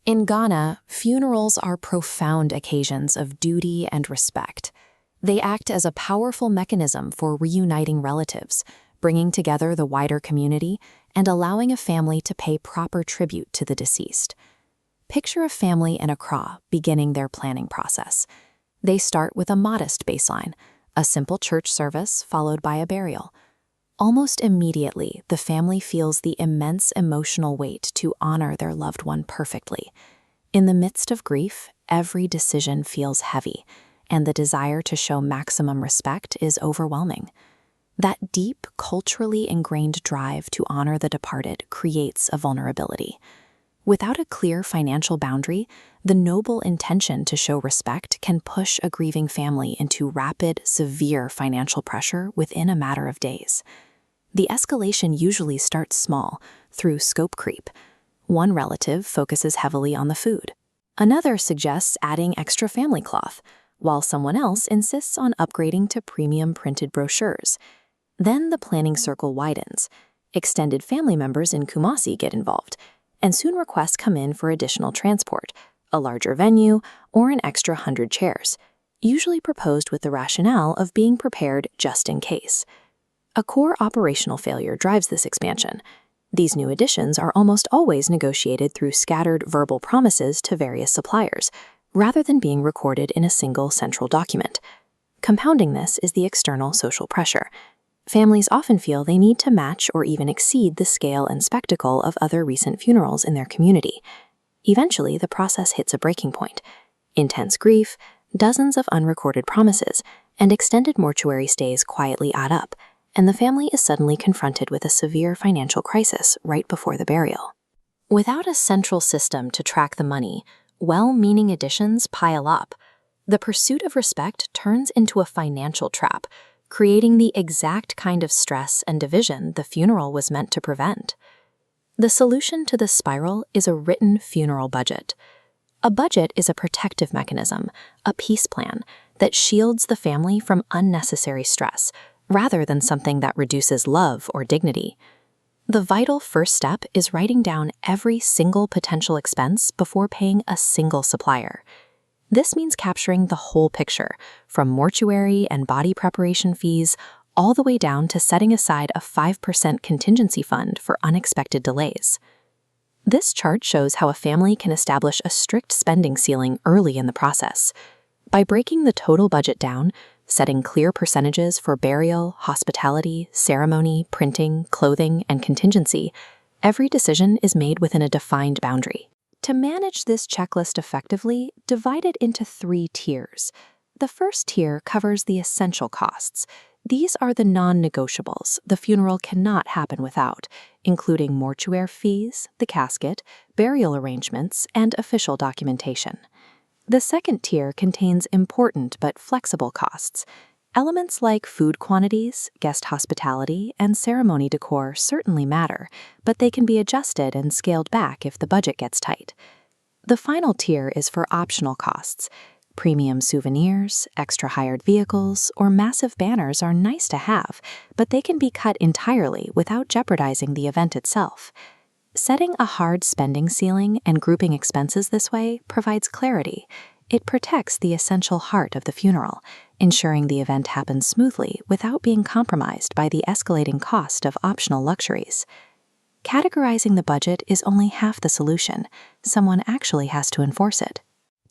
In Ghana, funerals are profound occasions of duty and respect. They act as a powerful mechanism for reuniting relatives, bringing together the wider community, and allowing a family to pay proper tribute to the deceased. Picture a family in Accra beginning their planning process. They start with a modest baseline, a simple church service followed by a burial. Almost immediately, the family feels the immense emotional weight to honor their loved one perfectly. In the midst of grief, every decision feels heavy, and the desire to show maximum respect is overwhelming. That deep, culturally ingrained drive to honor the departed creates a vulnerability. Without a clear financial boundary, the noble intention to show respect can push a grieving family into rapid, severe financial pressure within a matter of days. The escalation usually starts small, through scope creep. One relative focuses heavily on the food. Another suggests adding extra family cloth, while someone else insists on upgrading to premium printed brochures. Then the planning circle widens. Extended family members in Kumasi get involved, and soon requests come in for additional transport, a larger venue, or an extra 100 chairs, usually proposed with the rationale of being prepared just in case. A core operational failure drives this expansion. These new additions are almost always negotiated through scattered verbal promises to various suppliers, rather than being recorded in a single central document. Compounding this is the external social pressure. Families often feel they need to match or even exceed the scale and spectacle of other recent funerals in their community. Eventually, the process hits a breaking point. Intense grief, dozens of unrecorded promises, and extended mortuary stays quietly add up, and the family is suddenly confronted with a severe financial crisis right before the burial. Without a central system to track the money, well-meaning additions pile up. The pursuit of respect turns into a financial trap, creating the exact kind of stress and division the funeral was meant to prevent. The solution to this spiral is a written funeral budget. A budget is a protective mechanism, a peace plan, that shields the family from unnecessary stress, rather than something that reduces love or dignity. The vital first step is writing down every single potential expense before paying a single supplier. This means capturing the whole picture, from mortuary and body preparation fees all the way down to setting aside a 5% contingency fund for unexpected delays. This chart shows how a family can establish a strict spending ceiling early in the process. By breaking the total budget down, setting clear percentages for burial, hospitality, ceremony, printing, clothing, and contingency, every decision is made within a defined boundary. To manage this checklist effectively, divide it into 3 tiers. The first tier covers the essential costs. These are the non-negotiables the funeral cannot happen without, including mortuary fees, the casket, burial arrangements, and official documentation. The second tier contains important but flexible costs. Elements like food quantities, guest hospitality, and ceremony decor certainly matter, but they can be adjusted and scaled back if the budget gets tight. The final tier is for optional costs. Premium souvenirs, extra hired vehicles, or massive banners are nice to have, but they can be cut entirely without jeopardizing the event itself. Setting a hard spending ceiling and grouping expenses this way provides clarity. It protects the essential heart of the funeral, ensuring the event happens smoothly without being compromised by the escalating cost of optional luxuries. Categorizing the budget is only half the solution. Someone actually has to enforce it.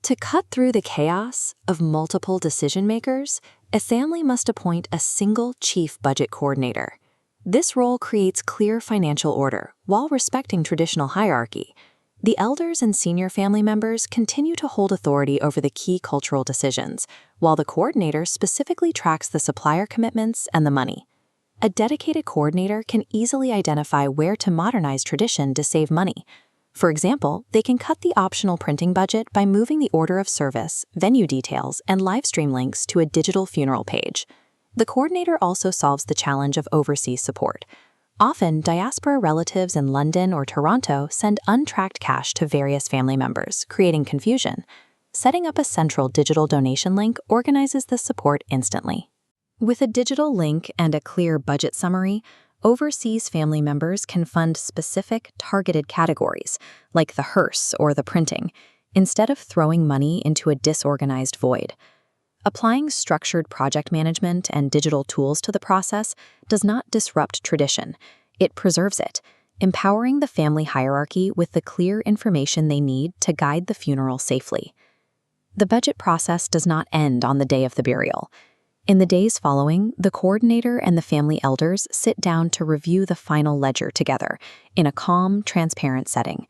To cut through the chaos of multiple decision makers, a family must appoint a single chief budget coordinator. This role creates clear financial order while respecting traditional hierarchy. The elders and senior family members continue to hold authority over the key cultural decisions, while the coordinator specifically tracks the supplier commitments and the money. A dedicated coordinator can easily identify where to modernize tradition to save money. For example, they can cut the optional printing budget by moving the order of service, venue details, and live stream links to a digital funeral page. The coordinator also solves the challenge of overseas support. Often, diaspora relatives in London or Toronto send untracked cash to various family members, creating confusion. Setting up a central digital donation link organizes the support instantly. With a digital link and a clear budget summary, Overseas family members can fund specific, targeted categories, like the hearse or the printing, instead of throwing money into a disorganized void. Applying structured project management and digital tools to the process does not disrupt tradition, it preserves it, empowering the family hierarchy with the clear information they need to guide the funeral safely. The budget process does not end on the day of the burial. In the days following, the coordinator and the family elders sit down to review the final ledger together in a calm, transparent setting.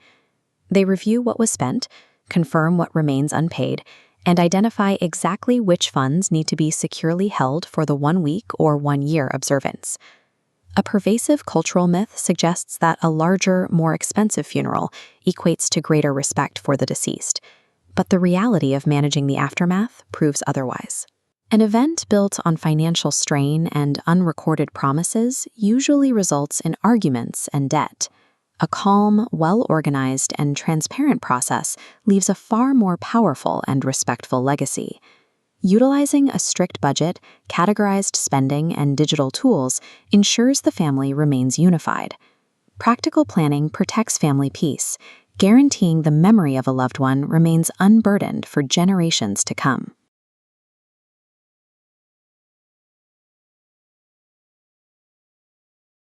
They review what was spent, confirm what remains unpaid, and identify exactly which funds need to be securely held for the 1 week or 1 year observance. A pervasive cultural myth suggests that a larger, more expensive funeral equates to greater respect for the deceased, but the reality of managing the aftermath proves otherwise. An event built on financial strain and unrecorded promises usually results in arguments and debt. A calm, well-organized, and transparent process leaves a far more powerful and respectful legacy. Utilizing a strict budget, categorized spending, and digital tools ensures the family remains unified. Practical planning protects family peace, guaranteeing the memory of a loved one remains unburdened for generations to come.